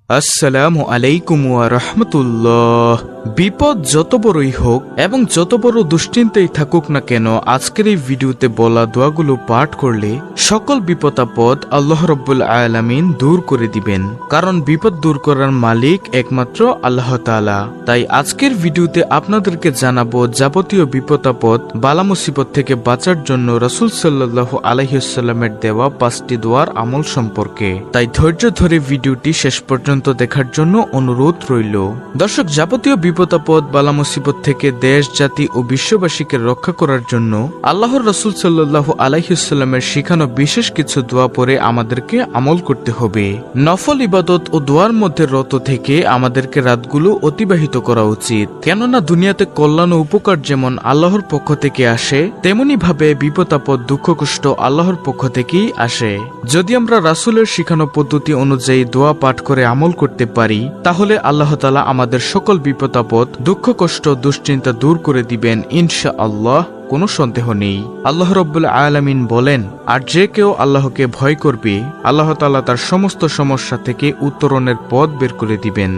আসসালামু আলাইকুম ওয়া রাহমাতুল্লাহ। বিপদ যত বড়ই হোক এবং যত বড় দুশ্চিন্তাই থাকুক না কেন, আজকের এই ভিডিওতে বলা দোয়াগুলো পাঠ করলে সকল বিপদ আপদ আল্লাহ রাব্বুল আলামিন দূর করে দিবেন। কারণ বিপদ দূর করার মালিক একমাত্র আল্লাহ তাআলা। তাই আজকের ভিডিওতে আপনাদেরকে জানাবো যাবতীয় বিপদ আপদ বালা মুসিবত থেকে বাঁচার জন্য রাসূল সাল্লাল্লাহু আলাইহি ওয়াসাল্লামের দেওয়া 5টি দোয়ার আমল সম্পর্কে। তাই ধৈর্য ধরে ভিডিওটি শেষ পর্যন্ত দেখার জন্য অনুরোধ রইল। দর্শক, যাবতীয় বিপদ আপদ বালা মুসিবত থেকে দেশ, জাতি ও বিশ্ববাসীকে রক্ষা করার জন্য আল্লাহর রাসূল সাল্লাল্লাহু আলাইহি ওয়াসাল্লামের শিখানো বিশেষ কিছু দোয়া পড়ে আমাদেরকে আমল করতে হবে। নফল ইবাদত ও দোয়ার মধ্যে রত থেকে আমাদেরকে রাতগুলো অতিবাহিত করা উচিত। কেননা দুনিয়াতে কল্যাণ ও উপকার যেমন আল্লাহর পক্ষ থেকে আসে, তেমনি ভাবে বিপদ আপদ দুঃখ কষ্ট আল্লাহর পক্ষ থেকেই আসে। যদি আমরা রাসূলের শিখানো পদ্ধতি অনুযায়ী দোয়া পাঠ করে আমল করতে পারি, তাহলে আল্লাহ তাআলা আমাদের সকল বিপদ আপদ দুঃখ কষ্ট দুশ্চিন্তা দূর করে দিবেন ইনশাআল্লাহ, কোনো সন্দেহ নেই। আল্লাহ রাব্বুল আলামিন বলেন, আর যে কেউ আল্লাহকে ভয় করবে, আল্লাহ তাআলা তার সমস্ত সমস্যা থেকে উত্তরণের পথ বের করে দিবেন।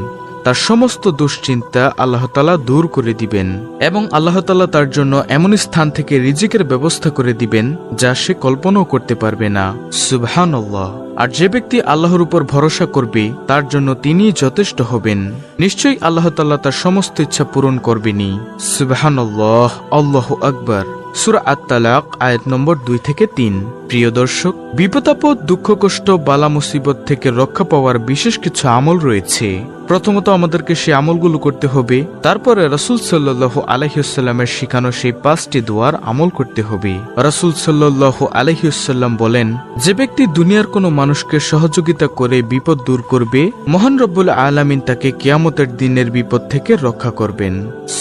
তার সমস্ত দুশ্চিন্তা আল্লাহ তাআলা দূর করে দিবেন এবং আল্লাহ তাআলা তার জন্য এমন স্থান থেকে রিজিকের ব্যবস্থা করে দিবেন যা সে কল্পনাও করতে পারবে না। সুবহানাল্লাহ। আর যে ব্যক্তি আল্লাহর উপর ভরসা করবে, তার জন্য তিনিই যথেষ্ট হবেন। নিশ্চয়ই আল্লাহ তাআলা তার সমস্ত ইচ্ছা পূরণ করবেনই। সুবহানাল্লাহ, আল্লাহু আকবার। সূরা আত-তালাক আয়াত নম্বর 2 থেকে 3। প্রিয় দর্শক, বিপদ আপদ দুঃখ কষ্ট বালা মুসিবত থেকে রক্ষা পাওয়ার বিশেষ কিছু আমল রয়েছে। প্রথমত আমাদেরকে সেই আমলগুলো করতে হবে, তারপরে রাসূল সাল্লাল্লাহু আলাইহি ওয়াসাল্লামের শিখানো সেই 5টি দোয়ার আমল করতে হবে। রাসূল সাল্লাল্লাহু আলাইহি ওয়াসাল্লাম বলেন, যে ব্যক্তি দুনিয়ার কোনো মানুষকে সহযোগিতা করে বিপদ দূর করবে, মহান রব্বুল আলামিন তাকে কিয়ামতের দিনের বিপদ থেকে রক্ষা করবেন।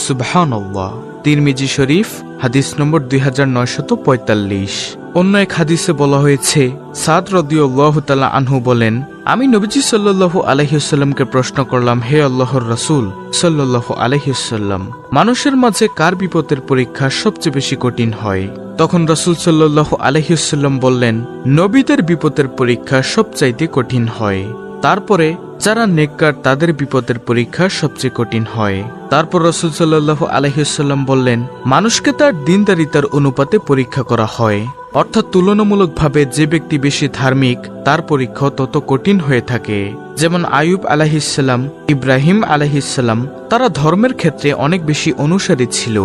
সুবহানাল্লাহ। তিরমিজি শরীফ হাদিস নম্বর 2945। অন্য এক হাদিসে বলা হয়েছে, সাদ রাদিয়াল্লাহু তাআলা আনহু বলেন, আমি নবীজি সাল্লাল্লাহু আলাইহি ওয়াসাল্লামকে প্রশ্ন করলাম, হে আল্লাহর রাসূল সাল্লাল্লাহু আলাইহি ওয়াসাল্লাম, মানুষের মাঝে কার বিপদের পরীক্ষা সবচেয়ে বেশি কঠিন হয়? তখন রাসূল সাল্লাল্লাহু আলাইহি ওয়াসাল্লাম বললেন, নবীদের বিপদের পরীক্ষা সবচাইতে কঠিন হয়। তারপরে যারা নেককার তাদের বিপদের পরীক্ষা সবচেয়ে কঠিন হয়। তারপর রাসূল সাল্লাল্লাহু আলাইহি ওয়াসাল্লাম বললেন, মানুষকে তার দ্বীনদারিতার অনুপাতে পরীক্ষা করা হয়। অর্থাৎ তুলনামূলকভাবে যে ব্যক্তি বেশি ধার্মিক, তার পরীক্ষা তত কঠিন হয়ে থাকে। যেমন আইয়ুব আলাইহিসসালাম, ইব্রাহিম আলাইহিসসালাম, তারা ধর্মের ক্ষেত্রে অনেক বেশি অনুসারী ছিল,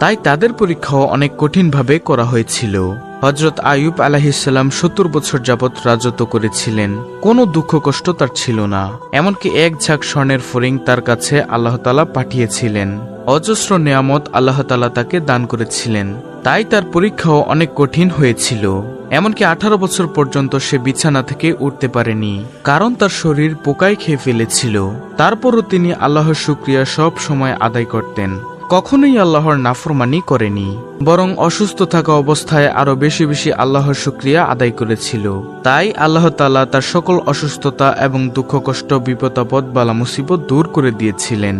তাই তাদের পরীক্ষাও অনেক কঠিনভাবে করা হয়েছিল। হযরত আইয়ুব আলাইহিসসালাম 70 বছর যাবৎ রাজত্ব করেছিলেন, কোনো দুঃখ কষ্ট তার ছিল না। এমনকি এক ঝাঁক স্বর্ণের ফড়িং তার কাছে আল্লাহ তাআলা পাঠিয়েছিলেন। অজস্র নেয়ামত আল্লাহ তাআলা তাকে দান করেছিলেন, তাই তার পরীক্ষাও অনেক কঠিন হয়েছিল। এমনকি 18 বছর পর্যন্ত সে বিছানা থেকে উঠতে পারেনি, কারণ তার শরীর পোকায় খেয়ে ফেলেছিল। তারপরও তিনি আল্লাহর শুকরিয়া সব সময় আদায় করতেন, কখনোই আল্লাহর নাফরমানি করেনি, বরং অসুস্থ থাকা অবস্থায় আরো বেশি বেশি আল্লাহর শুকরিয়া আদায় করেছিল। তাই আল্লাহ তাআলা তার সকল অসুস্থতা এবং দুঃখ কষ্ট বিপদ আপদ বালা মুসিবত দূর করে দিয়েছিলেন।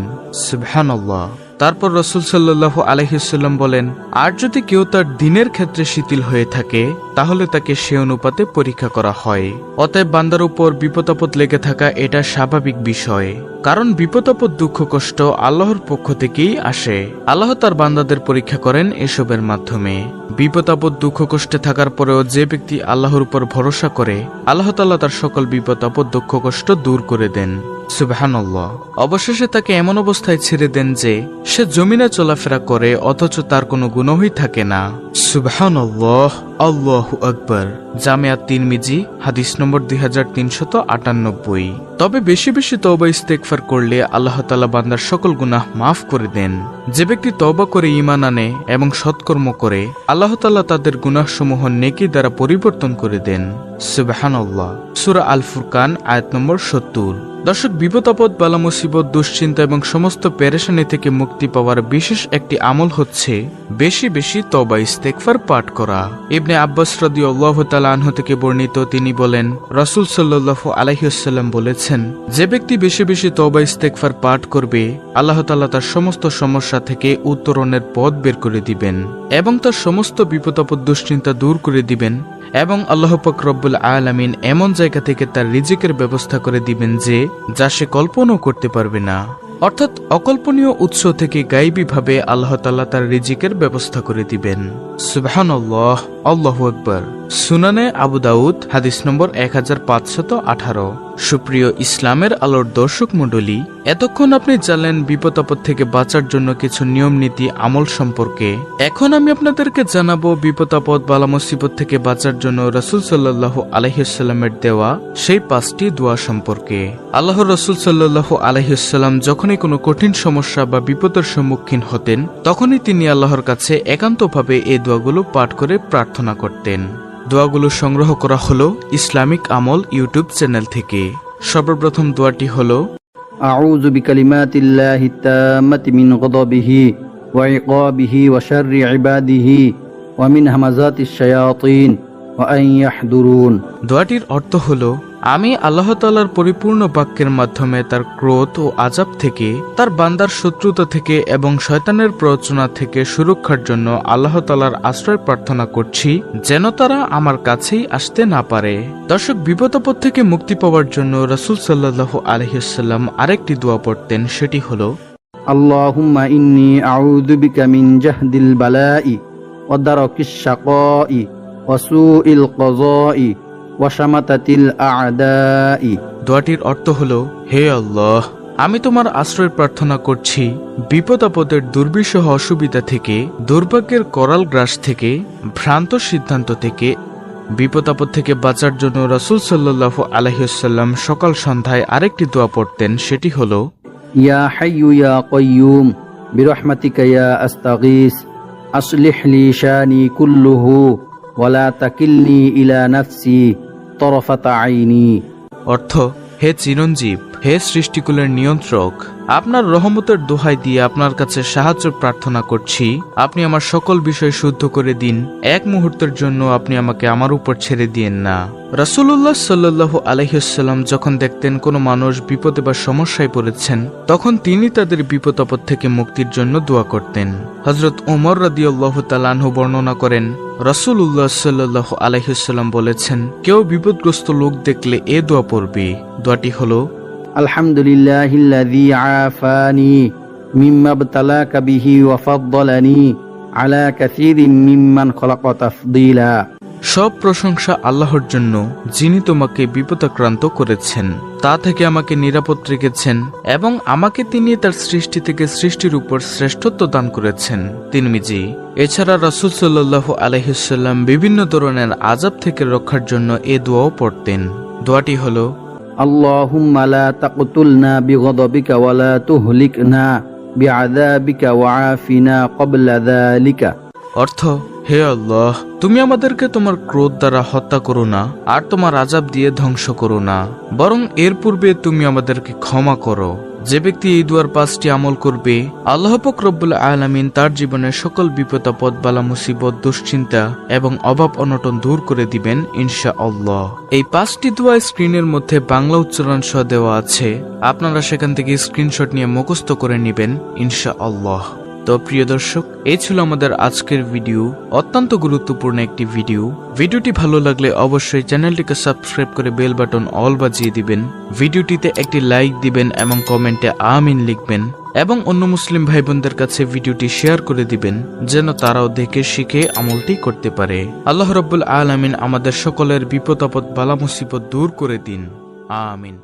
সুবহানাল্লাহ। তারপর রাসূল সাল্লাল্লাহু আলাইহি ওয়াসাল্লাম বলেন, আর যদি কেউ তার দ্বীনের ক্ষেত্রে শিথিল হয়ে থাকে, তাহলে তাকে সে অনুপাতে পরীক্ষা করা হয়। অতএব বান্দার উপর বিপদ আপদ লেগে থাকা এটা স্বাভাবিক বিষয়, কারণ বিপদ আপদ দুঃখ কষ্ট আল্লাহর পক্ষ থেকেই আসে। আল্লাহ তার বান্দাদের পরীক্ষা করেন এসবের মাধ্যমে। বিপদ আপদ দুঃখ কষ্টে থাকার পরেও যে ব্যক্তি আল্লাহর উপর ভরসা করে, আল্লাহ তাআলা তার সকল বিপদ আপদ দুঃখ কষ্ট দূর করে দেন। সুবহানাল্লাহ। অবশেষে তাকে এমন অবস্থায় ছেড়ে দেন যে সে জমিনে চলাফেরা করে অথচ তার কোনো গুনাহই থাকে না। সুবহানাল্লাহ, আল্লাহু আকবার। জামিআত তিরমিজি হাদিস নম্বর 2398। তবে বেশি বেশি তওবা ইস্তেগফার করলে আল্লাহ তাআলা বান্দার সকল গুনাহ মাফ করে দেন। যে ব্যক্তি তওবা করে ঈমান আনে এবং সৎকর্ম করে, আল্লাহ তাআলা তাদের গুনাহসমূহ নেকি দ্বারা পরিবর্তন করে দেন। সুবহানাল্লাহ। সূরা আল ফুরকান আয়াত নম্বর 70। দর্শক, বিপদ আপদ বালা মুসিবত দুশ্চিন্তা এবং সমস্ত পেরেশানি থেকে মুক্তি পাওয়ার বিশেষ একটি আমল হচ্ছে বেশি বেশি তওবা ইস্তেগফার পাঠ করা। ইবনে আব্বাস রাদিয়াল্লাহু তাআলা আনহু থেকে বর্ণিত, তিনি বলেন, রাসূল সাল্লাল্লাহু আলাইহি ওয়াসাল্লাম বলেছেন, যে ব্যক্তি বেশি বেশি তওবা ইস্তেগফার পাঠ করবে, আল্লাহ তাআলা তার সমস্ত সমস্যা থেকে উত্তরণের পথ বের করে দিবেন এবং তার সমস্ত বিপদ আপদ দুশ্চিন্তা দূর করে দিবেন এবং আল্লাহ পাক রব্বুল রব্বুল আলামিন এমন জায়গা থেকে তার রিজিকের ব্যবস্থা করে দিবেন যে যা সে কল্পনাও করতে পারবে না। অর্থাৎ অকল্পনীয় উৎস থেকে গায়বীভাবে আল্লাহ তাআলা তার রিজিকের ব্যবস্থা করে দিবেন। সুবহানাল্লাহ, আল্লাহু আকবার। সুনানে আবু দাউদ হাদিস নম্বর 1518। সুপ্রিয় ইসলামের আলোর দর্শক মণ্ডলী, এতক্ষণ আপনি জানলেন বিপদ আপদ থেকে বাঁচার জন্য কিছু নিয়ম নীতি আমল সম্পর্কে। এখন আমি আপনাদেরকে জানাবো বিপদ আপদ বালা মুসিবত থেকে বাঁচার জন্য রাসূল সাল্লাল্লাহু আলাইহি ওয়াসাল্লামের দেওয়া সেই 5টি দোয়া সম্পর্কে। আল্লাহর রাসূল সাল্লাল্লাহু আলাইহি ওয়াসাল্লাম যখনই কোনো কঠিন সমস্যা বা বিপদের সম্মুখীন হতেন তখনই তিনি আল্লাহর কাছে একান্তভাবে এই দোয়াগুলো পাঠ করে প্রার্থনা করতেন। দোয়াগুলো সংগ্রহ করা হলো ইসলামিক আমল ইউটিউব চ্যানেল থেকে। সর্বপ্রথম দোয়াটি হলো আউযু বিকালিমাতিল্লাহি তাম্মাতি মিন গাদাবিহি ওয়া ইকাবিহি ওয়া শাররি ইবাদিহি ওয়া মিন হামাযাতিশ শায়াতিন ওয়া আন ইয়াহদুরুন। দোয়াটির অর্থ হলো, আমি আল্লাহ তাআলার পরিপূর্ণ বাক্যের মাধ্যমে তার ক্রোধ ও আযাব থেকে, তার বান্দার শত্রুতা থেকে এবং শয়তানের প্ররোচনা থেকে সুরক্ষার জন্য আল্লাহ তাআলার আশ্রয় প্রার্থনা করছি যেন তারা আমার কাছেই আসতে না পারে। দর্শক, বিপদ আপদ থেকে মুক্তি পাওয়ার জন্য রাসূল সাল্লাল্লাহু আলাইহি ওয়াসাল্লাম আরেকটি দোয়া পড়তেন, সেটি হলো আল্লাহুম্মা ইন্নী আউযু বিকা মিন জাহদিল বালাই ওয়া দারকিশ শাকাই ওয়া সুইল কাযাই ওয়া শামাতাতিল আ'দাই। দোয়াটির অর্থ হলো, হে আল্লাহ, আমি তোমার আশ্রয় প্রার্থনা করছি বিপদ আপদের দুর্বিষহ অসুবিধা থেকে, দুর্ভাগ্যের করাল গ্রাস থেকে, ভ্রান্ত সিদ্ধান্ত থেকে। বিপদ আপদ থেকে বাঁচার জন্য রাসূল সাল্লাল্লাহু আলাইহি ওয়াসাল্লাম সকাল সন্ধ্যায় আরেকটি দোয়া পড়তেন, সেটি হলো ইয়া হাইয়্যু ইয়া কাইয়্যুম বিরহমাতিকা ইয়া আস্তাগীস আসলিহ লি শানি কুল্লুহু ওয়া লা তাকিলনি ইলা নাফসি তরফাতা আইনি। অর্থ, হে চিরঞ্জীব, হে সৃষ্টিকুলের নিয়ন্ত্রক, আপনার রহমতের দোহাই দিয়ে আপনার কাছে সাহায্য প্রার্থনা করছি। আপনি আমার সকল বিষয় শুদ্ধ করে দিন, এক মুহূর্তের জন্য আপনি আমাকে আমার উপর ছেড়ে দিয়েন না। রাসূলুল্লাহ সাল্লাল্লাহু আলাইহি ওয়াসাল্লাম যখন দেখতেন কোনো মানুষ বিপদে বা সমস্যায় পড়েছেন তখন তিনি তাদের বিপদ আপদ থেকে মুক্তির জন্য দোয়া করতেন। হযরত ওমর রাদিয়াল্লাহু তাআলা আনহু বর্ণনা করেন, রাসূলুল্লাহ সাল্লাল্লাহু আলাইহি ওয়াসাল্লাম বলেছেন, কেউ বিপদগ্রস্ত লোক দেখলে এ দোয়া পড়বে। দোয়াটি হলো আলহামদুলিল্লাহিল্লাযী আফানি মিম্মা ইবতালাকা বিহি ওয়া ফাদ্দালানি আলা কাসীরিন মিম্মান খলাকা তাফদীলা। সব প্রশংসা আল্লাহর জন্য, যিনি তোমাকে বিপদাক্রান্ত করেছেন, তা থেকে আমাকে নিরাপদ রেখেছেন এবং আমাকে তিনি তার সৃষ্টি থেকে সৃষ্টির উপর শ্রেষ্ঠত্ব দান করেছেন। তিরমিজি। এছাড়া রাসূল সাল্লাল্লাহু আলাইহি ওয়াসাল্লাম বিভিন্ন ধরনের আযাব থেকে রক্ষার জন্য এ দোয়াও পড়তেন। দোয়াটি হলো আল্লাহুম্মা লা তাকতুলনা বিগদাবিকা ওয়া লা তুহলিকনা বিআযাবিকা ওয়া আফিনা ক্বাবলা যালিকা। অর্থ, হে আল্লাহ, তুমি আমাদেরকে তোমার ক্রোধ দ্বারা হত্যা করো না আর তোমার আযাব দিয়ে ধ্বংস করো না, বরং এর পূর্বে তুমি আমাদেরকে ক্ষমা করো। যে ব্যক্তি এই দুয়ার 5টি আমল করবে, আল্লাহ পাক রব্বুল আলামিন তার জীবনের সকল বিপদ আপদ বালা মুসিবত দুশ্চিন্তা এবং অভাব অনটন দূর করে দিবেন ইনশাআল্লাহ। এই 5টি দোয়া স্ক্রিনের মধ্যে বাংলা উচ্চারণ সহ দেওয়া আছে, আপনারা সেখান থেকে স্ক্রিনশট নিয়ে মুখস্থ করে নেবেন ইনশাআল্লাহ। তো প্রিয় দর্শক, এই ছিল আমাদের আজকের ভিডিও, অত্যন্ত গুরুত্বপূর্ণ একটি ভিডিও। ভিডিওটি ভালো লাগলে অবশ্যই চ্যানেলটিকে সাবস্ক্রাইব করে বেল বাটন অল বাজিয়ে দিবেন, ভিডিওটিতে একটি লাইক দিবেন এবং কমেন্টে আমিন লিখবেন এবং অন্য মুসলিম ভাই বোনদের কাছে ভিডিওটি শেয়ার করে দিবেন যেন তারাও দেখে শিখে আমলটি করতে পারে। আল্লাহ রাব্বুল আলামিন আমাদের সকলের বিপদ আপদ বালা মুসিবত দূর করে দিন, আমিন।